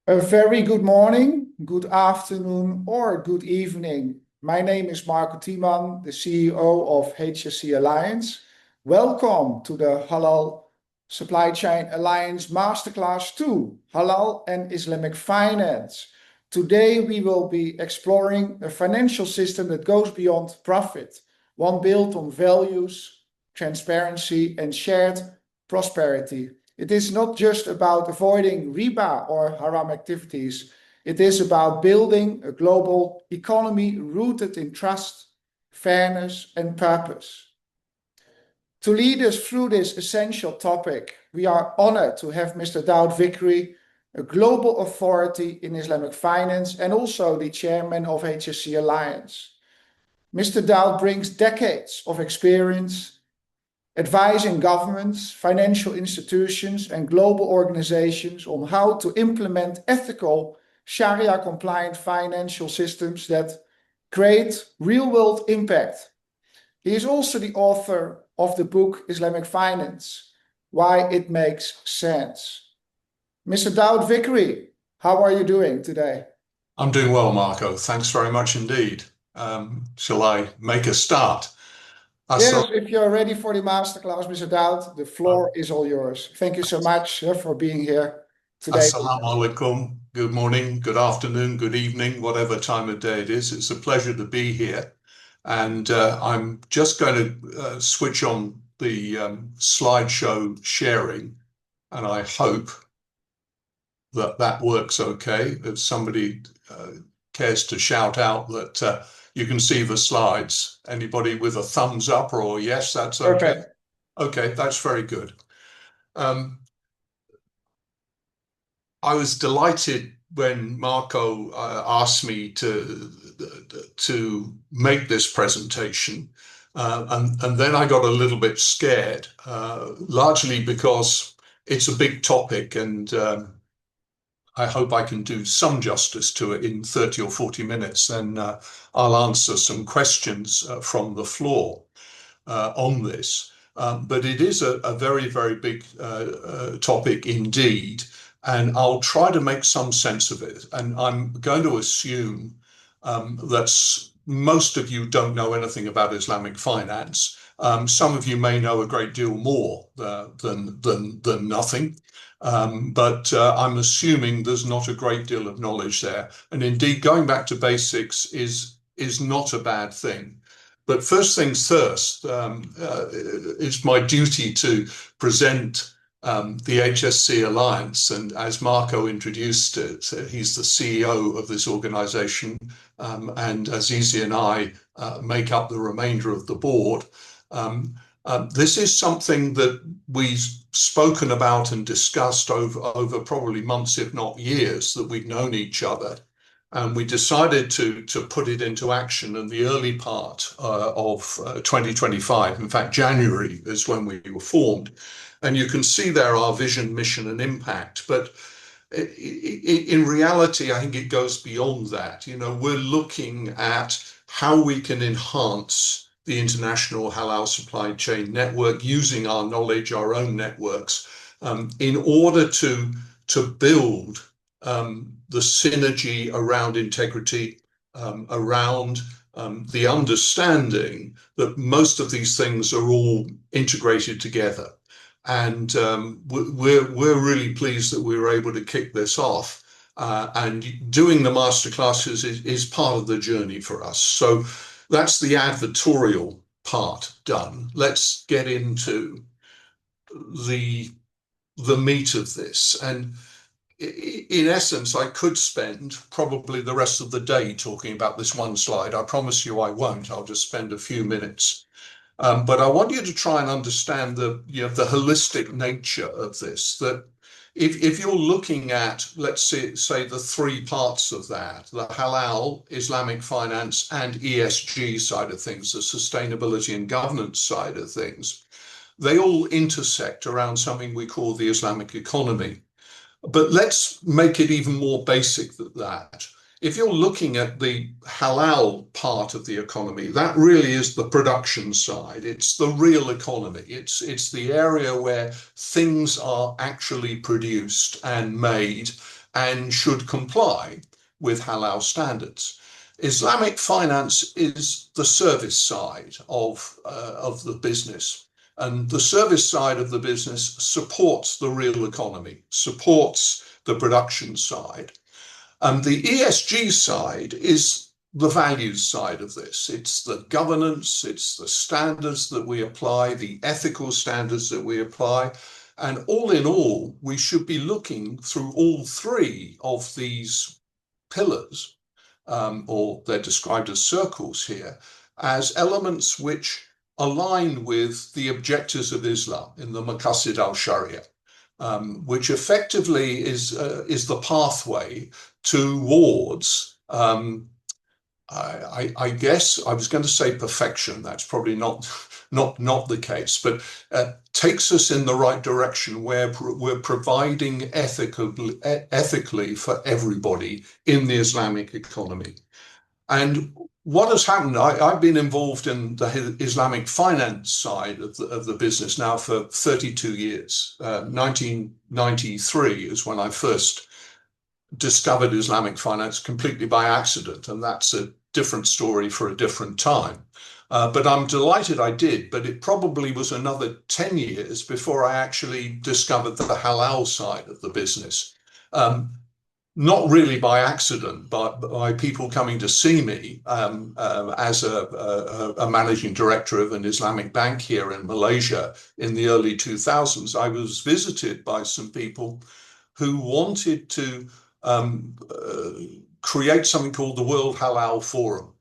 A very good morning, good afternoon, or good evening. My name is Marco Tiemann, the CEO of HSC Alliance. Welcome to the Halal Supply Chain Alliance Masterclass 2, Halal and Islamic Finance. Today we will be exploring a financial system that goes beyond profit, one built on values, transparency, and shared prosperity. It is not just about avoiding riba or haram activities. It is about building a global economy rooted in trust, fairness, and purpose. To lead us through this essential topic, we are honored to have Mr. Daud Vikri, a global authority in Islamic finance and also the chairman of HSC Alliance. Mr. Daud brings decades of experience advising governments, financial institutions, and global organizations on how to implement ethical, Sharia-compliant financial systems that create real-world impact. He is also the author of the book Islamic Finance, Why It Makes Sense. Mr. Daud Vikri, how are you doing today? I'm doing well, Marco. Thanks very much indeed. Shall I make a start? Yes, if you're ready for the masterclass, Mr. Daud, the floor is all yours. Thank you so much for being here today. Assalamu alaikum. Good morning, good afternoon, good evening, whatever time of day it is. It's a pleasure to be here. And I'm just going to switch on the slideshow sharing, and I hope that that works okay. If somebody cares to shout out that you can see the slides. Anybody with a thumbs up or yes, that's okay? Perfect. Okay, that's very good. I was delighted when Marco asked me to make this presentation, and then I got a little bit scared, largely because it's a big topic, and I hope I can do some justice to it in 30 or 40 minutes. Then I'll answer some questions from the floor on this. But it is a very, very big topic indeed. And I'll try to make some sense of it. And I'm going to assume that most of you don't know anything about Islamic finance. Some of you may know a great deal more than nothing. But I'm assuming there's not a great deal of knowledge there. And indeed, going back to basics is not a bad thing. But first things first, it's my duty to present the HSC Alliance. And as Marco introduced it, he's the CEO of this organization. And Azizi and I make up the remainder of the board. This is something that we've spoken about and discussed over probably months, if not years, that we've known each other. And we decided to put it into action in the early part of 2025. In fact, January is when we were formed. And you can see there our vision, mission, and impact. But in reality, I think it goes beyond that. You know, we're looking at how we can enhance the international halal supply chain network using our knowledge, our own networks, in order to build the synergy around integrity, around the understanding that most of these things are all integrated together. And we're really pleased that we were able to kick this off. And doing the masterclasses is part of the journey for us. So that's the advertorial part done. Let's get into the meat of this. And in essence, I could spend probably the rest of the day talking about this one slide. I promise you I won't. I'll just spend a few minutes. But I want you to try and understand the holistic nature of this, that if you're looking at, let's say the three parts of that, the halal, Islamic finance, and ESG side of things, the sustainability and governance side of things, they all intersect around something we call the Islamic economy. But let's make it even more basic than that. If you're looking at the halal part of the economy, that really is the production side. It's the real economy. It's the area where things are actually produced and made and should comply with halal standards. Islamic finance is the service side of the business. And the service side of the business supports the real economy, supports the production side. And the ESG side is the values side of this. It's the governance, it's the standards that we apply, the ethical standards that we apply. And all in all, we should be looking through all three of these pillars, or they're described as circles here, as elements which align with the objectives of Islam in the Maqasid al-Sharia, which effectively is the pathway towards, I guess I was going to say perfection. That's probably not the case, but takes us in the right direction where we're providing ethically for everybody in the Islamic economy. And what has happened, I've been involved in the Islamic finance side of the business now for 32 years. 1993 is when I first discovered Islamic finance completely by accident, and that's a different story for a different time. But I'm delighted I did, but it probably was another 10 years before I actually discovered the halal side of the business. Not really by accident, but by people coming to see me as a managing director of an Islamic bank here in Malaysia in the early 2000s. I was visited by some people who wanted to create something called the World Halal Forum.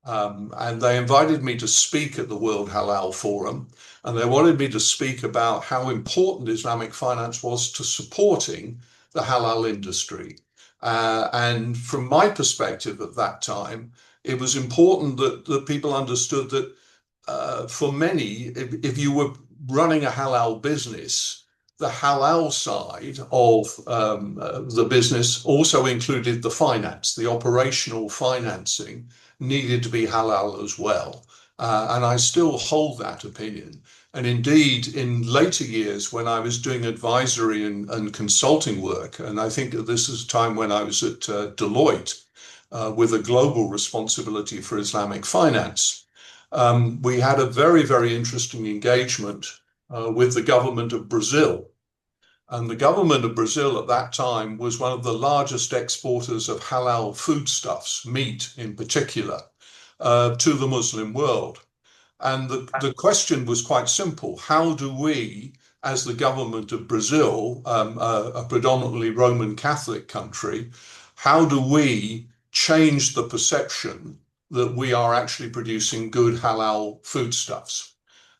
And they invited me to speak at the World Halal Forum, and they wanted me to speak about how important Islamic finance was to supporting the halal industry. And from my perspective at that time, it was important that people understood that for many, if you were running a halal business, the halal side of the business also included the finance, the operational financing needed to be halal as well. And I still hold that opinion. And indeed, in later years, when I was doing advisory and consulting work, and I think that this is a time when I was at Deloitte with a global responsibility for Islamic finance, we had a very, very interesting engagement with the government of Brazil. And the government of Brazil at that time was one of the largest exporters of halal foodstuffs, meat in particular, to the Muslim world. And the question was quite simple. How do we, as the government of Brazil, a predominantly Roman Catholic country, how do we change the perception that we are actually producing good halal foodstuffs?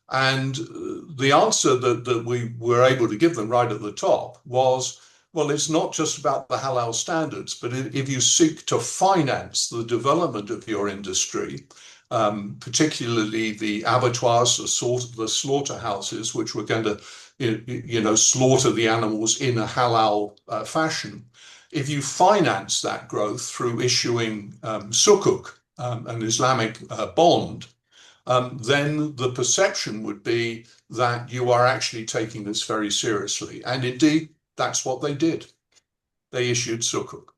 And the answer that we were able to give them right at the top was, well, it's not just about the halal standards, but if you seek to finance the development of your industry, particularly the abattoirs, the slaughterhouses, which were going to, slaughter the animals in a halal fashion. If you finance that growth through issuing sukuk, an Islamic bond, then the perception would be that you are actually taking this very seriously. And indeed, that's what they did. They issued sukuk.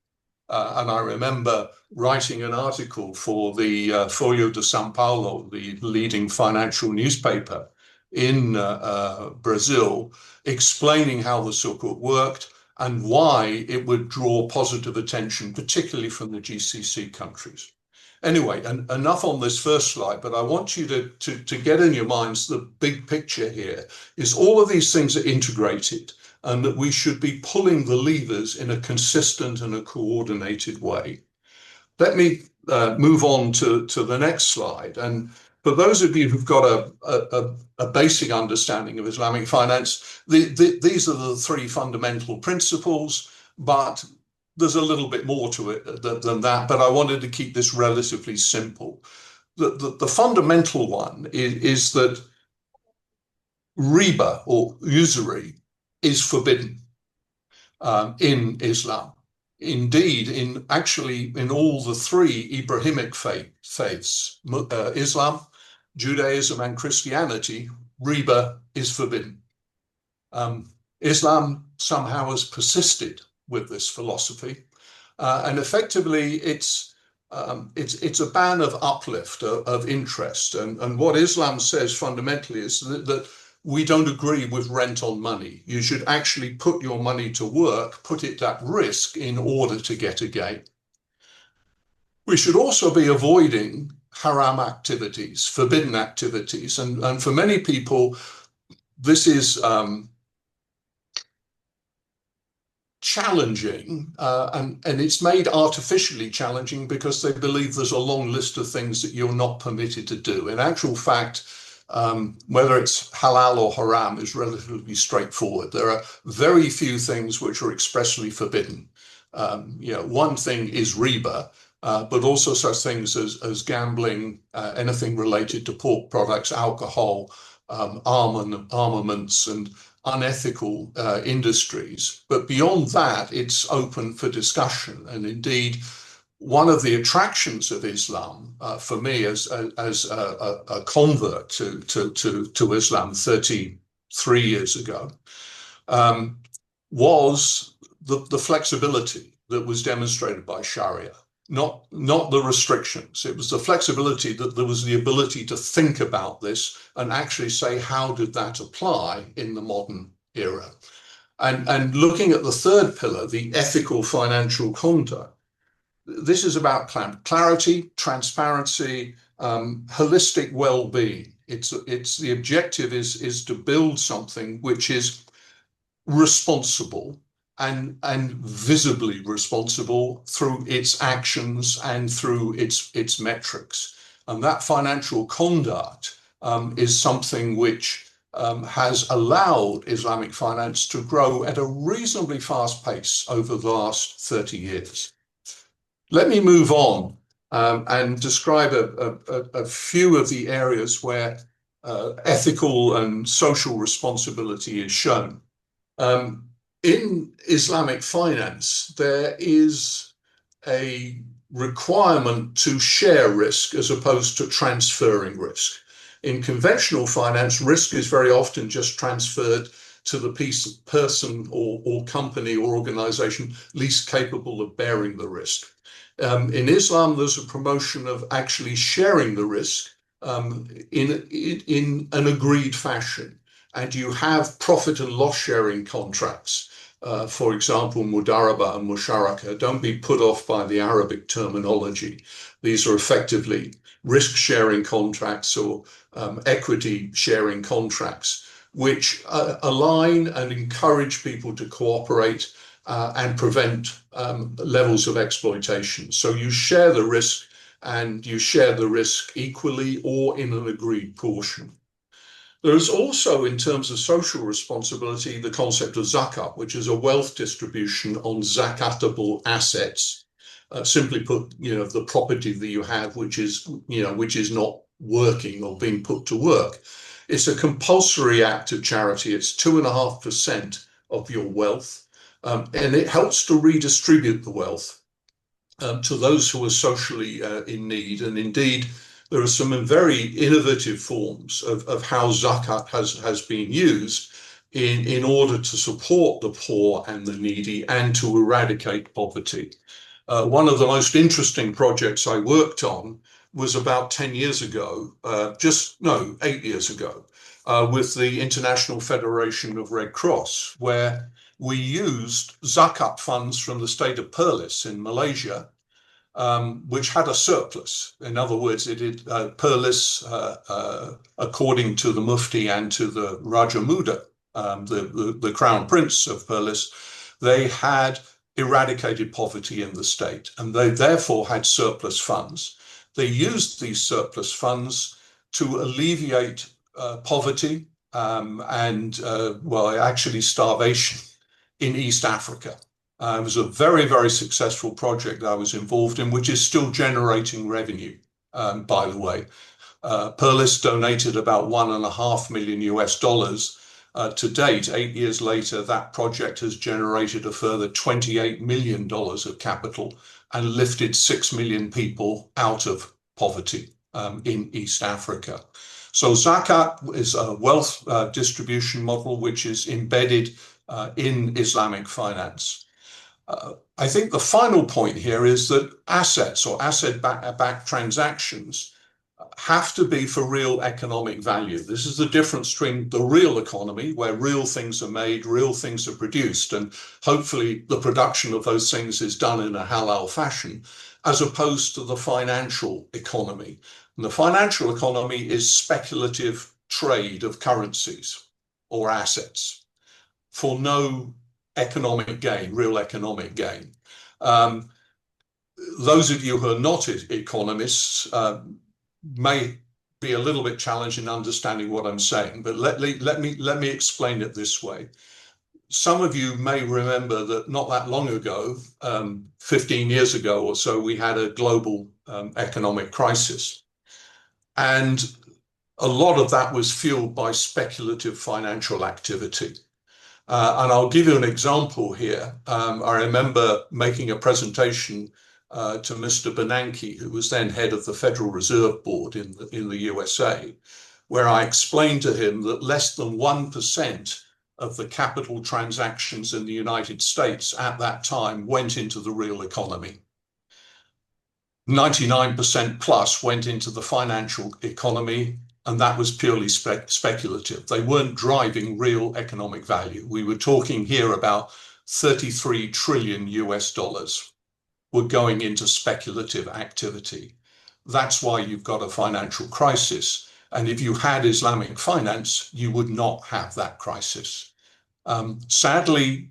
And I remember writing an article for the Folio de São Paulo, the leading financial newspaper in Brazil, explaining how the sukuk worked and why it would draw positive attention, particularly from the GCC countries. Anyway, enough on this first slide, but I want you to get in your minds the big picture here is all of these things are integrated, and that we should be pulling the levers in a consistent and a coordinated way. Let me move on to the next slide. And for those of you who've got a basic understanding of Islamic finance, these are the three fundamental principles, but there's a little bit more to it than that, but I wanted to keep this relatively simple. The fundamental one is that riba, or usury, is forbidden in Islam. Indeed, in all the three Ibrahimic faiths, Islam, Judaism, and Christianity, riba is forbidden. Islam somehow has persisted with this philosophy. And effectively, it's a ban of uplift, of interest. And what Islam says fundamentally is that we don't agree with rent on money. You should actually put your money to work, put it at risk in order to get a gain. We should also be avoiding haram activities, forbidden activities. And for many people, this is challenging, and it's made artificially challenging because they believe there's a long list of things that you're not permitted to do. In actual fact, whether it's halal or haram is relatively straightforward. There are very few things which are expressly forbidden. One thing is riba, but also such things as gambling, anything related to pork products, alcohol, armaments, and unethical industries. But beyond that, it's open for discussion. And indeed, one of the attractions of Islam, for me as a convert to Islam 33 years ago, was the flexibility that was demonstrated by Sharia. Not the restrictions. It was the flexibility that there was the ability to think about this and actually say, how did that apply in the modern era? And looking at the third pillar, the ethical financial conduct, this is about clarity, transparency, holistic well-being. It's the objective is to build something which is responsible and visibly responsible through its actions and through its metrics. And that financial conduct is something which has allowed Islamic finance to grow at a reasonably fast pace over the last 30 years. Let me move on and describe a few of the areas where ethical and social responsibility is shown. In Islamic finance, there is a requirement to share risk as opposed to transferring risk. In conventional finance, risk is very often just transferred to the person or company or organization least capable of bearing the risk. In Islam, there's a promotion of actually sharing the risk in an agreed fashion. And you have profit and loss sharing contracts. For example, mudaraba and musharaka. Don't be put off by the Arabic terminology. These are effectively risk sharing contracts or equity sharing contracts, which align and encourage people to cooperate and prevent levels of exploitation. So you share the risk, and you share the risk equally or in an agreed portion. There is also, in terms of social responsibility, the concept of zakat, which is a wealth distribution on zakatable assets. Simply put, the property that you have, which is not working or being put to work. It's a compulsory act of charity. It's 2.5% of your wealth, and it helps to redistribute the wealth to those who are socially in need. And indeed, there are some very innovative forms of how zakat has been used in order to support the poor and the needy and to eradicate poverty. One of the most interesting projects I worked on was about 10 years ago, 8 years ago, with the International Federation of Red Cross, where we used zakat funds from the state of Perlis in Malaysia, which had a surplus. In other words, Perlis, according to the Mufti and to the Raja Muda, the Crown Prince of Perlis, they had eradicated poverty in the state, and they therefore had surplus funds. They used these surplus funds to alleviate poverty and actually starvation in East Africa. It was a very, very successful project that I was involved in, which is still generating revenue, by the way. Perlis donated about $1.5 million US. To date, 8 years later, that project has generated a further $28 million of capital and lifted 6 million people out of poverty in East Africa. So zakat is a wealth distribution model which is embedded in Islamic finance. I think the final point here is that assets or asset-backed transactions have to be for real economic value. This is the difference between the real economy, where real things are made, real things are produced, and hopefully the production of those things is done in a halal fashion, as opposed to the financial economy. And the financial economy is speculative trade of currencies or assets for no economic gain, real economic gain. Those of you who are not economists may be a little bit challenged in understanding what I'm saying, but let me explain it this way. Some of you may remember that not that long ago, 15 years ago or so, we had a global economic crisis. And a lot of that was fueled by speculative financial activity. And I'll give you an example here. I remember making a presentation to Mr. Bernanke, who was then head of the Federal Reserve Board in the USA, where I explained to him that less than 1% of the capital transactions in the United States at that time went into the real economy. 99% plus went into the financial economy, and that was purely speculative. They weren't driving real economic value. We were talking here about 33 trillion US dollars were going into speculative activity. That's why you've got a financial crisis. And if you had Islamic finance, you would not have that crisis. Sadly,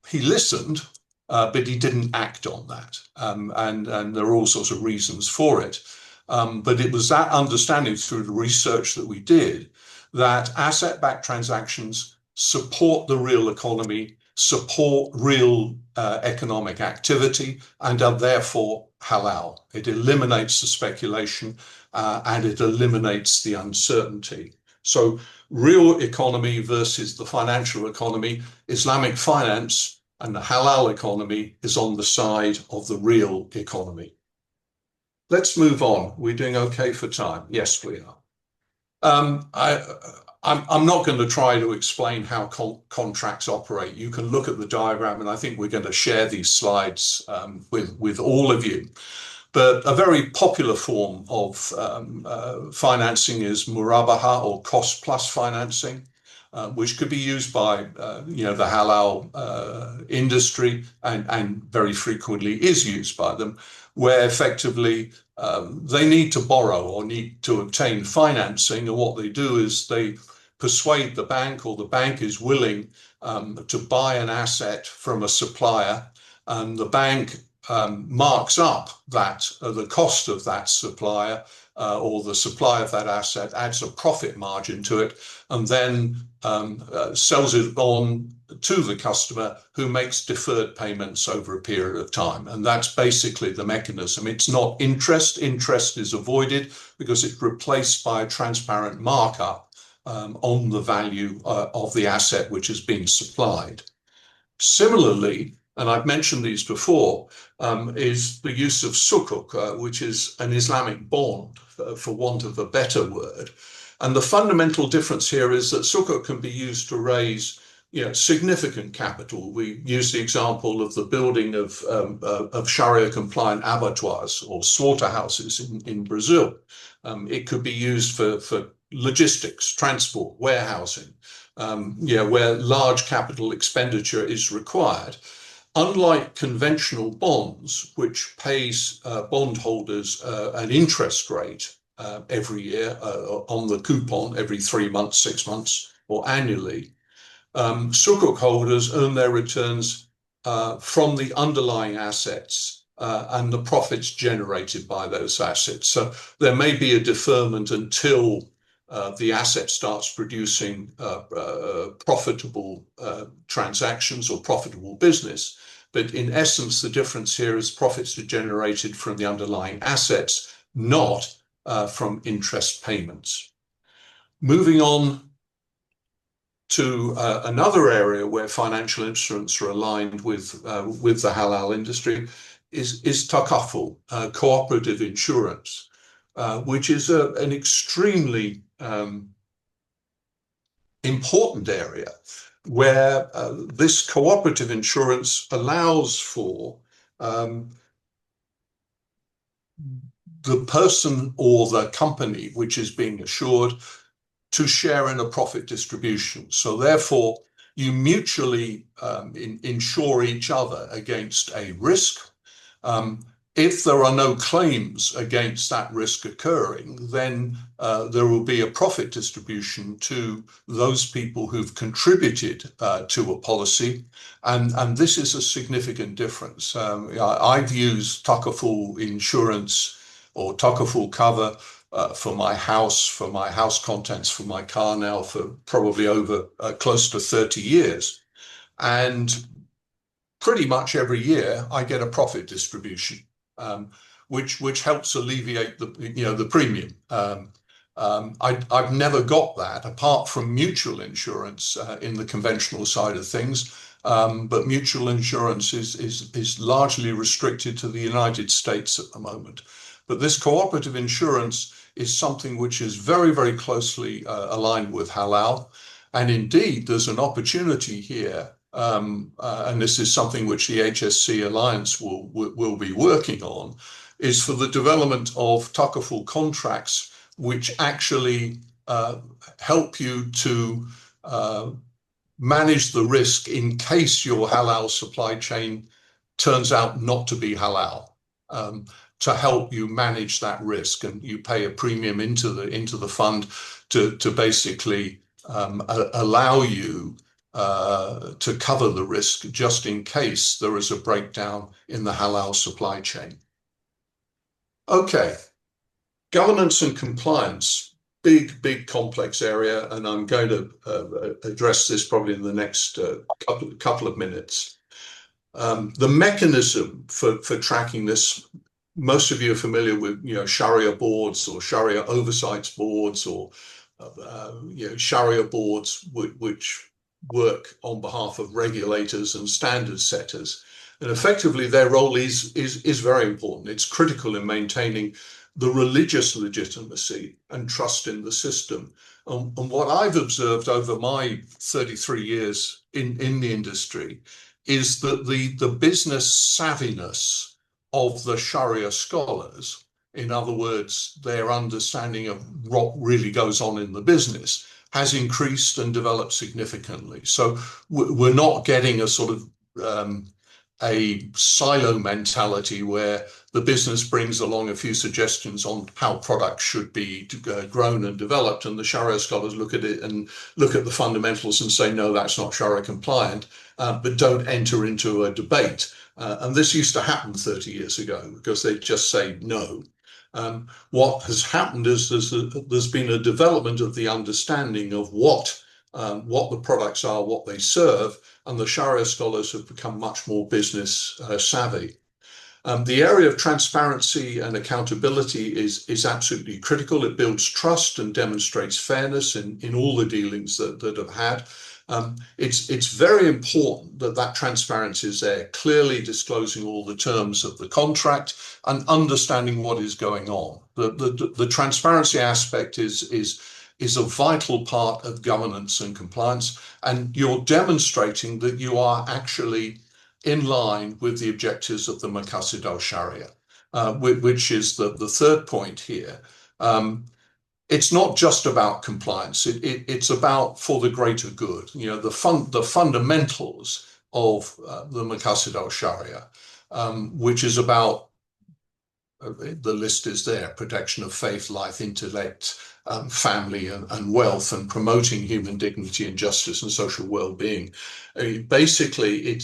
he listened, but he didn't act on that. And there are all sorts of reasons for it. But it was that understanding through the research that we did that asset-backed transactions support the real economy, support real economic activity, and are therefore halal. It eliminates the speculation and it eliminates the uncertainty. So real economy versus the financial economy, Islamic finance and the halal economy is on the side of the real economy. Let's move on. We're doing okay for time. Yes, we are. I'm not going to try to explain how contracts operate. You can look at the diagram, and I think we're going to share these slides with all of you. But a very popular form of financing is murabaha, or cost plus financing, which could be used by the halal industry and very frequently is used by them, where effectively they need to borrow or need to obtain financing, and what they do is they persuade the bank, or the bank is willing to buy an asset from a supplier, and the bank marks up the cost of that supplier, or the supply of that asset, adds a profit margin to it, and then sells it on to the customer, who makes deferred payments over a period of time. And that's basically the mechanism. It's not interest. Interest is avoided because it's replaced by a transparent markup on the value of the asset which is being supplied. Similarly, and I've mentioned these before, is the use of sukuk, which is an Islamic bond, for want of a better word. And the fundamental difference here is that sukuk can be used to raise significant capital. We use the example of the building of Sharia-compliant abattoirs or slaughterhouses in Brazil. It could be used for logistics, transport, warehousing, where large capital expenditure is required. Unlike conventional bonds, which pays bondholders an interest rate every year on the coupon every 3 months, 6 months, or annually, sukuk holders earn their returns from the underlying assets and the profits generated by those assets. So there may be a deferment until the asset starts producing profitable transactions or profitable business. But in essence, the difference here is profits are generated from the underlying assets, not from interest payments. Moving on to another area where financial instruments are aligned with the halal industry is takaful, cooperative insurance, which is an extremely important area. where this cooperative insurance allows for the person or the company which is being assured to share in a profit distribution. So therefore, you mutually insure each other against a risk. If there are no claims against that risk occurring, then there will be a profit distribution to those people who've contributed to a policy. And this is a significant difference. I've used Tuckerful insurance or Tuckerful cover for my house contents, for my car now for probably over close to 30 years. And pretty much every year I get a profit distribution, which helps alleviate the premium. I've never got that apart from mutual insurance in the conventional side of things. But mutual insurance is largely restricted to the United States at the moment. But this cooperative insurance is something which is very, very closely aligned with halal. And indeed, there's an opportunity here, and this is something which the HSC Alliance will be working on, is for the development of Tuckerful contracts which actually help you to manage the risk in case your halal supply chain turns out not to be halal, to help you manage that risk, and you pay a premium into the fund to basically allow you to cover the risk just in case there is a breakdown in the halal supply chain. Okay, governance and compliance, big complex area, and I'm going to address this probably in the next couple of minutes. The mechanism for tracking this, most of you are familiar with Sharia boards or Sharia oversight boards or Sharia boards which work on behalf of regulators and standard setters. And effectively their role is very important. It's critical in maintaining the religious legitimacy and trust in the system. And what I've observed over my 33 years in the industry is that the business savviness of the Sharia scholars, in other words, their understanding of what really goes on in the business, has increased and developed significantly. So we're not getting a sort of a silo mentality where the business brings along a few suggestions on how products should be grown and developed, and the Sharia scholars look at it and look at the fundamentals and say, no, that's not Sharia compliant, but don't enter into a debate. And this used to happen 30 years ago because they just say no. What has happened is there's been a development of the understanding of what the products are, what they serve, and the Sharia scholars have become much more business savvy. The area of transparency and accountability is absolutely critical. It builds trust and demonstrates fairness in all the dealings that have had. It's very important that transparency is there, clearly disclosing all the terms of the contract and understanding what is going on. The transparency aspect is a vital part of governance and compliance, and you're demonstrating that you are actually in line with the objectives of the Maqasid al-Sharia, which is the third point here. It's not just about compliance. It's about for the greater good. The fundamentals of the Maqasid al-Sharia, which is about, the list is there, protection of faith, life, intellect, family and wealth, and promoting human dignity and justice and social well-being. Basically,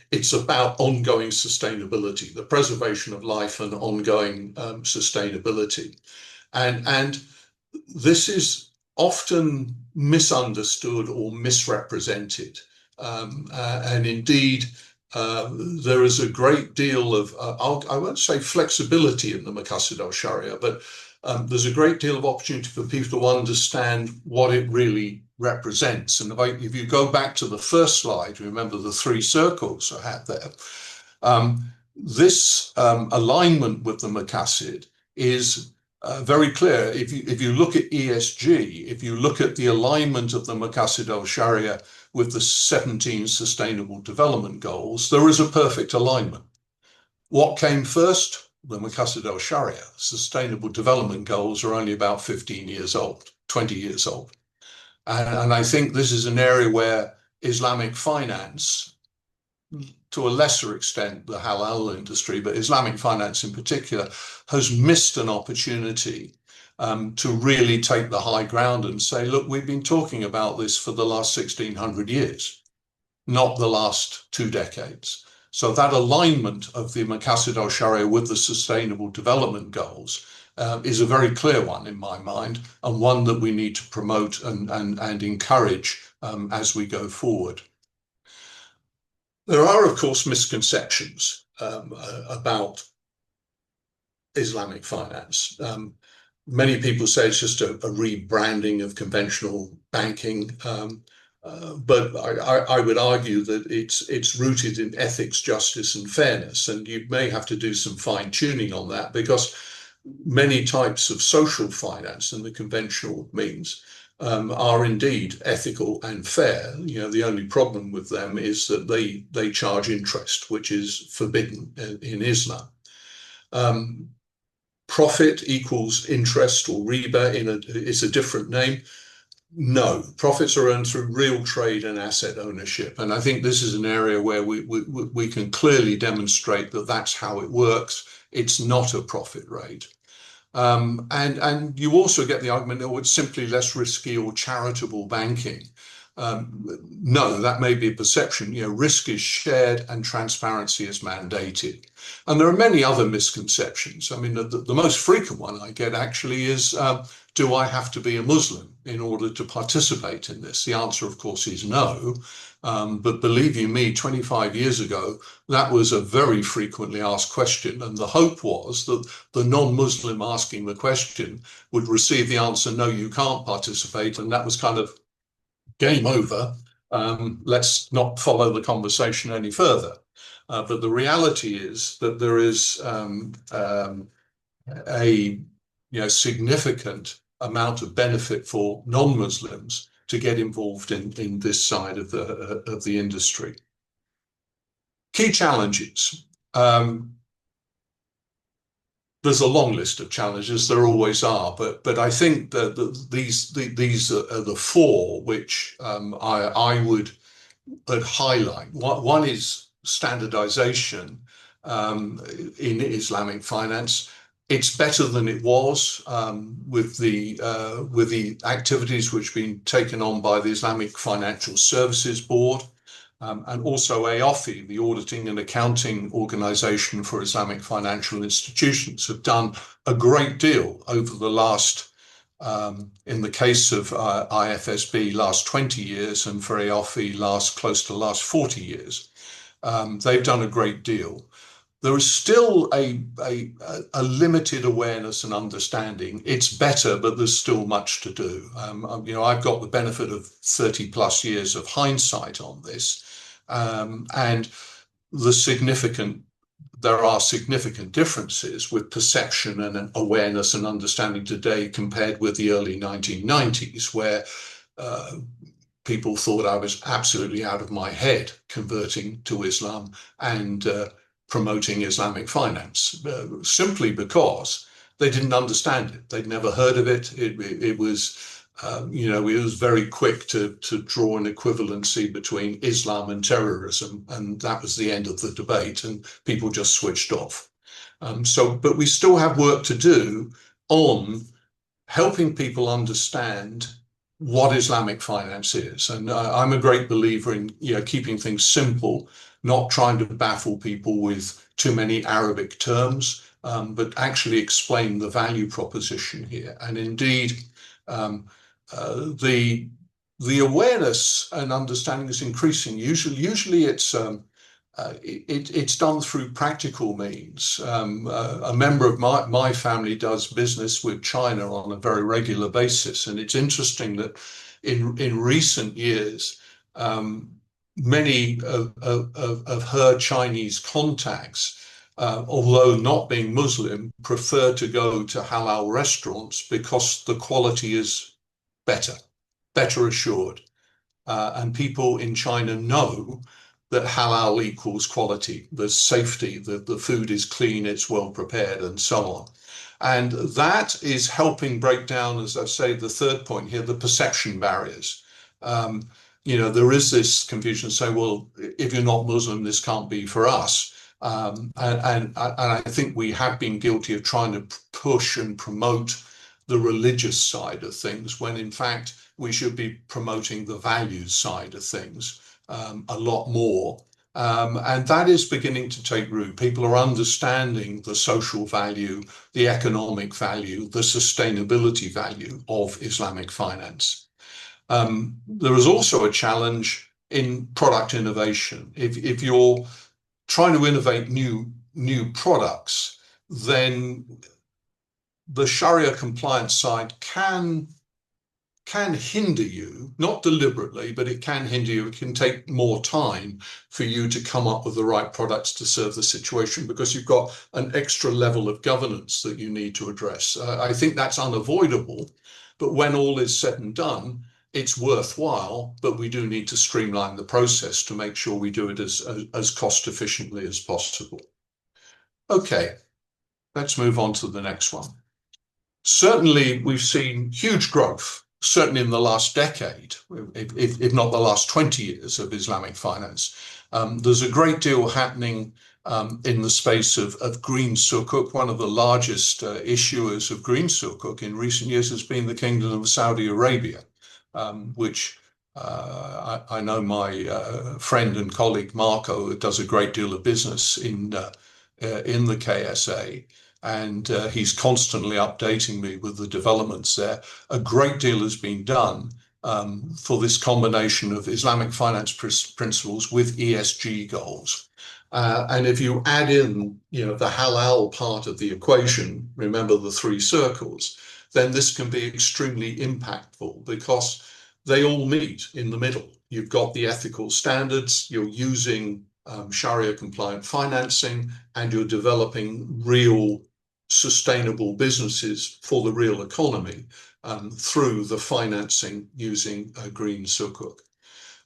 it's about ongoing sustainability, the preservation of life and ongoing sustainability. And this is often misunderstood or misrepresented. And indeed, there is a great deal of, I won't say flexibility in the Maqasid al-Sharia, but there's a great deal of opportunity for people to understand what it really represents. And if you go back to the first slide, remember the three circles I had there. This alignment with the Maqasid is very clear. If you look at ESG, if you look at the alignment of the Maqasid al-Sharia with the 17 Sustainable Development Goals, there is a perfect alignment. What came first? The Maqasid al-Sharia. Sustainable Development Goals are only about 15 years old, 20 years old. And I think this is an area where Islamic finance, to a lesser extent the halal industry, but Islamic finance in particular, has missed an opportunity to really take the high ground and say, look, we've been talking about this for the last 1600 years, not the last 2 decades. So that alignment of the Maqasid al-Sharia with the Sustainable Development Goals is a very clear one in my mind, and one that we need to promote and encourage as we go forward. There are, of course, misconceptions about Islamic finance. Many people say it's just a rebranding of conventional banking, but I would argue that it's rooted in ethics, justice, and fairness, and you may have to do some fine-tuning on that, because many types of social finance and the conventional means are indeed ethical and fair. The only problem with them is that they charge interest, which is forbidden in Islam. Profit equals interest, or riba is a different name. No, profits are earned through real trade and asset ownership. And I think this is an area where we can clearly demonstrate that that's how it works. It's not a profit rate. And you also get the argument, oh, it's simply less risky or charitable banking. No, that may be a perception. Risk is shared and transparency is mandated. And there are many other misconceptions. I mean, the most frequent one I get actually is, do I have to be a Muslim in order to participate in this? The answer, of course, is no. But believe you me, 25 years ago, that was a very frequently asked question. And the hope was that the non-Muslim asking the question would receive the answer, no, you can't participate. And that was kind of game over. Let's not follow the conversation any further. But the reality is that there is a significant amount of benefit for non-Muslims to get involved in this side of the industry. Key challenges. There's a long list of challenges, there always are, but I think that these are the 4 which I would highlight. One is standardization in Islamic finance. It's better than it was with the activities which have been taken on by the Islamic Financial Services Board. And also AOFI, the Auditing and Accounting Organization for Islamic Financial Institutions, have done a great deal over the last, in the case of IFSB, last 20 years, and for AOFI, close to last 40 years. They've done a great deal. There is still a limited awareness and understanding. It's better, but there's still much to do. I've got the benefit of 30 plus years of hindsight on this. And there are significant differences with perception and awareness and understanding today compared with the early 1990s, where people thought I was absolutely out of my head converting to Islam and promoting Islamic finance, simply because they didn't understand it. They'd never heard of it. It was it was very quick to draw an equivalency between Islam and terrorism, and that was the end of the debate, and people just switched off. But we still have work to do on helping people understand what Islamic finance is. And I'm a great believer in keeping things simple, not trying to baffle people with too many Arabic terms, but actually explain the value proposition here. And indeed, the awareness and understanding is increasing. Usually it's done through practical means. A member of my family does business with China on a very regular basis, and it's interesting that in recent years, many of her Chinese contacts, although not being Muslim, prefer to go to halal restaurants because the quality is better assured. and people in China know that halal equals quality, there's safety, the food is clean, it's well prepared, and so on. And that is helping break down, as I say, the third point here, the perception barriers. Um, there is this confusion, say, well, if you're not Muslim, this can't be for us. And I think we have been guilty of trying to push and promote the religious side of things, when in fact we should be promoting the values side of things a lot more. And that is beginning to take root. People are understanding the social value, the economic value, the sustainability value of Islamic finance. There is also a challenge in product innovation. If you're trying to innovate new products, then the Sharia compliance side can hinder you, not deliberately, but it can hinder you. It can take more time for you to come up with the right products to serve the situation, because you've got an extra level of governance that you need to address. I think that's unavoidable, but when all is said and done, it's worthwhile, but we do need to streamline the process to make sure we do it as cost efficiently as possible. Okay, let's move on to the next one. Certainly, we've seen huge growth, certainly in the last decade, if not the last 20 years of Islamic finance. There's a great deal happening in the space of green sukuk. One of the largest issuers of green sukuk in recent years has been the Kingdom of Saudi Arabia, which I know my friend and colleague Marco does a great deal of business in the KSA. And he's constantly updating me with the developments there. A great deal has been done for this combination of Islamic finance principles with ESG goals. And if you add in, the halal part of the equation, remember the three circles, then this can be extremely impactful, because they all meet in the middle. You've got the ethical standards, you're using Sharia compliant financing, and you're developing real sustainable businesses for the real economy through the financing using green sukuk.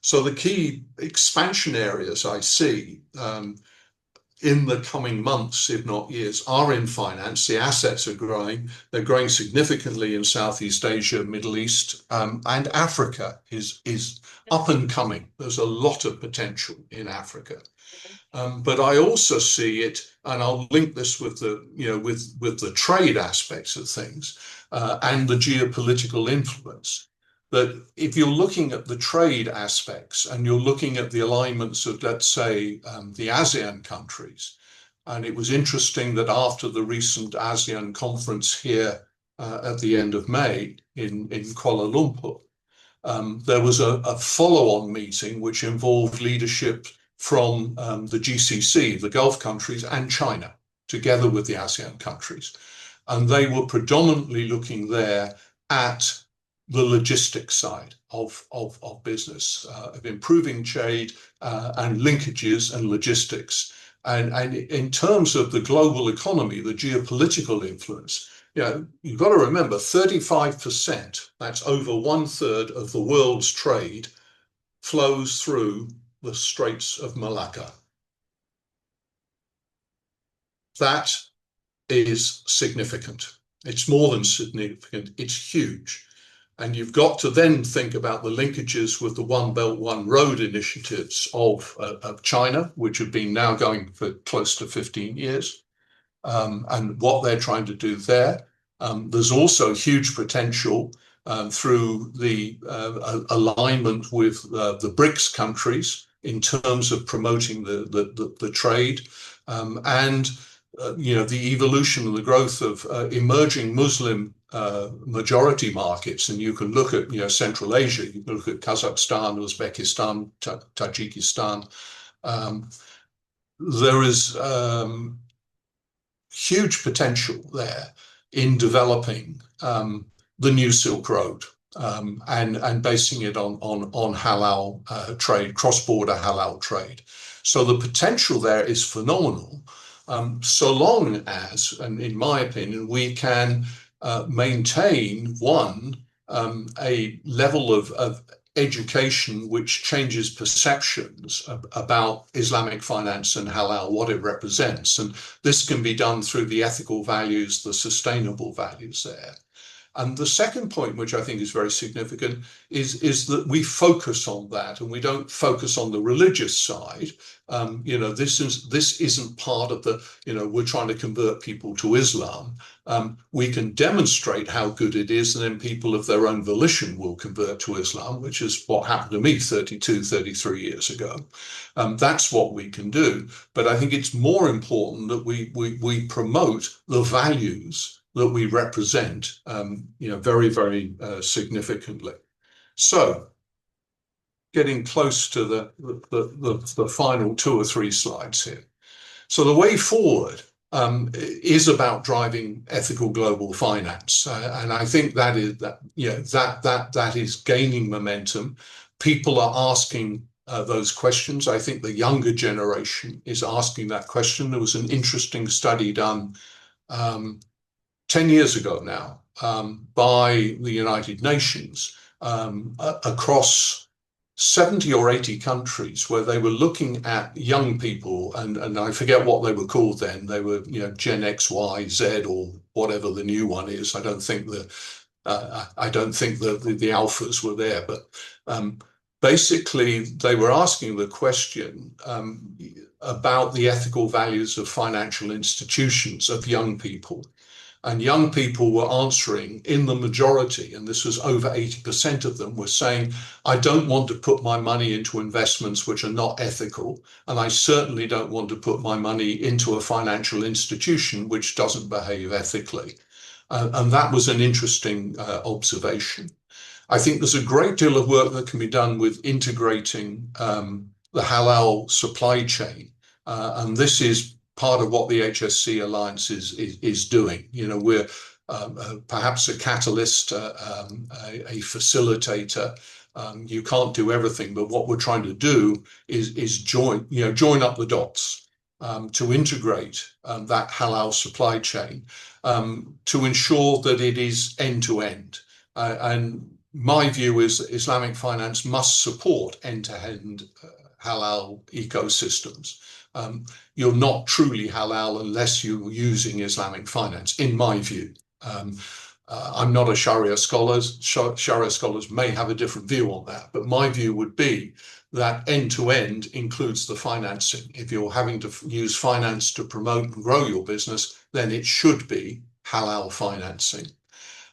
So the key expansion areas I see in the coming months, if not years, are in finance. The assets are growing. They're growing significantly in Southeast Asia, Middle East, and Africa is up and coming. There's a lot of potential in Africa. But I also see it, and I'll link this with the trade aspects of things and the geopolitical influence. That if you're looking at the trade aspects and you're looking at the alignments of, let's say, the ASEAN countries, and it was interesting that after the recent ASEAN conference here at the end of May in Kuala Lumpur, there was a follow-on meeting which involved leadership from the GCC, the Gulf countries, and China, together with the ASEAN countries. And they were predominantly looking there at the logistics side of business, of improving trade and linkages and logistics. And in terms of the global economy, the geopolitical influence, you've got to remember 35%, that's over 1/3 of the world's trade, flows through the Straits of Malacca. That is significant. It's more than significant, it's huge. And you've got to then think about the linkages with the One Belt, One Road initiatives of China, which have been now going for close to 15 years, and what they're trying to do there. There's also huge potential through the alignment with the BRICS countries in terms of promoting the trade, and the evolution and the growth of emerging Muslim majority markets. And you can look at Central Asia, you can look at Kazakhstan, Uzbekistan, Tajikistan. There is huge potential there in developing the new Silk Road and basing it on halal trade, cross-border halal trade. So the potential there is phenomenal, so long as, and in my opinion, we can maintain a level of education which changes perceptions about Islamic finance and halal, what it represents. And this can be done through the ethical values, the sustainable values there. And the second point, which I think is very significant, is that we focus on that and we don't focus on the religious side. This isn't part of the, we're trying to convert people to Islam. We can demonstrate how good it is, and then people of their own volition will convert to Islam, which is what happened to me 32, 33 years ago. That's what we can do. But I think it's more important that we promote the values that we represent, very, very significantly. So, getting close to the final 2 or 3 slides here. So the way forward is about driving ethical global finance, and I think that is gaining momentum. People are asking those questions. I think the younger generation is asking that question. There was an interesting study done 10 years ago now by the United Nations across 70 or 80 countries, where they were looking at young people, and I forget what they were called then. They were Gen X, Y, Z, or whatever the new one is. I don't think the alphas were there, but basically they were asking the question about the ethical values of financial institutions of young people. And young people were answering in the majority, and this was over 80% of them, were saying, I don't want to put my money into investments which are not ethical, and I certainly don't want to put my money into a financial institution which doesn't behave ethically. And that was an interesting observation. I think there's a great deal of work that can be done with integrating the halal supply chain, and this is part of what the HSC Alliance is doing. We're perhaps a catalyst, a facilitator. You can't do everything, but what we're trying to do is join up the dots to integrate that halal supply chain to ensure that it is end to end. And my view is that Islamic finance must support end-to-end halal ecosystems. You're not truly halal unless you're using Islamic finance, in my view. I'm not a Sharia scholar. Sharia scholars may have a different view on that, but my view would be that end-to-end includes the financing. If you're having to use finance to promote and grow your business, then it should be halal financing.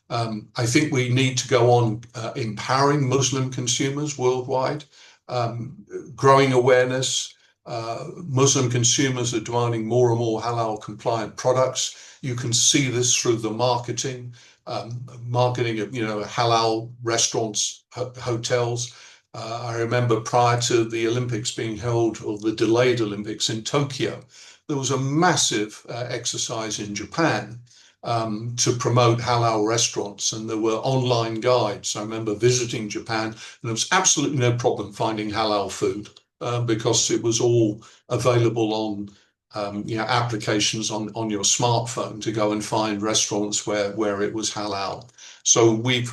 I think we need to go on empowering Muslim consumers worldwide, growing awareness. Muslim consumers are demanding more and more halal compliant products. You can see this through the marketing of halal restaurants, hotels. I remember prior to the Olympics being held, or the delayed Olympics in Tokyo, there was a massive exercise in Japan to promote halal restaurants, and there were online guides. I remember visiting Japan, and there was absolutely no problem finding halal food because it was all available on applications on your smartphone to go and find restaurants where it was halal. So we've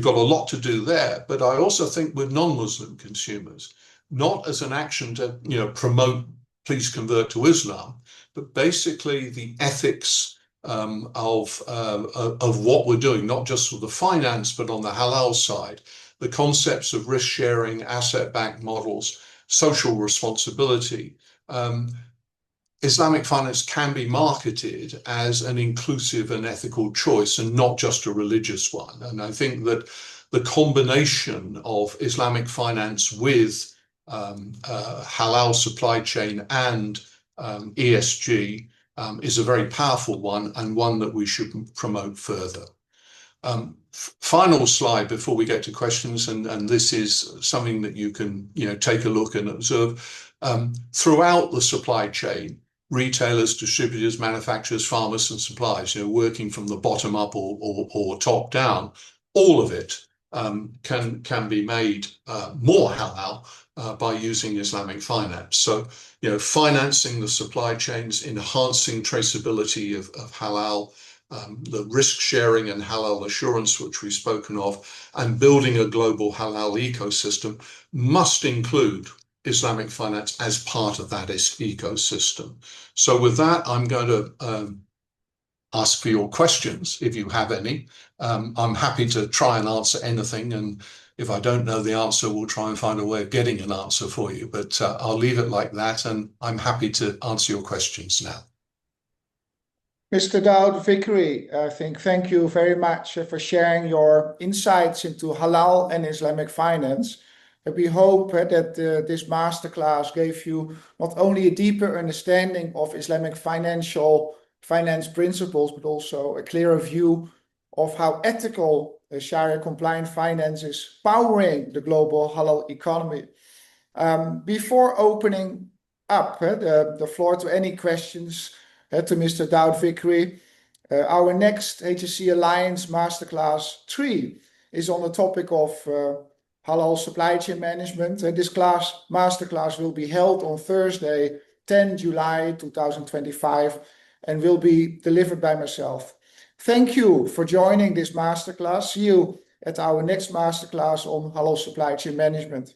got a lot to do there, but I also think with non-Muslim consumers, not as an action to promote please convert to Islam, but basically the ethics of what we're doing, not just with the finance, but on the halal side, the concepts of risk sharing, asset-backed models, social responsibility. Islamic finance can be marketed as an inclusive and ethical choice and not just a religious one. And I think that the combination of Islamic finance with halal supply chain and ESG is a very powerful one, and one that we should promote further. Final slide before we get to questions, and this is something that you can take a look and observe. Throughout the supply chain, retailers, distributors, manufacturers, farmers, and suppliers, working from the bottom up or top down, all of it can be made more halal by using Islamic finance. So, financing the supply chains, enhancing traceability of halal, the risk sharing and halal assurance, which we've spoken of, and building a global halal ecosystem must include Islamic finance as part of that ecosystem. So with that, I'm going to ask for your questions if you have any. I'm happy to try and answer anything, and if I don't know the answer, we'll try and find a way of getting an answer for you. But I'll leave it like that, and I'm happy to answer your questions now. Mr. Daud Vikri, thank you very much for sharing your insights into halal and Islamic finance. We hope that this masterclass gave you not only a deeper understanding of Islamic finance principles, but also a clearer view of how ethical Sharia-compliant finance is powering the global halal economy. Before opening up the floor to any questions to Mr. Daud Vikri, our next HSC Alliance Masterclass 3 is on the topic of halal supply chain management. This masterclass will be held on Thursday, 10 July 2025, and will be delivered by myself. Thank you for joining this masterclass. See you at our next masterclass on halal supply chain management.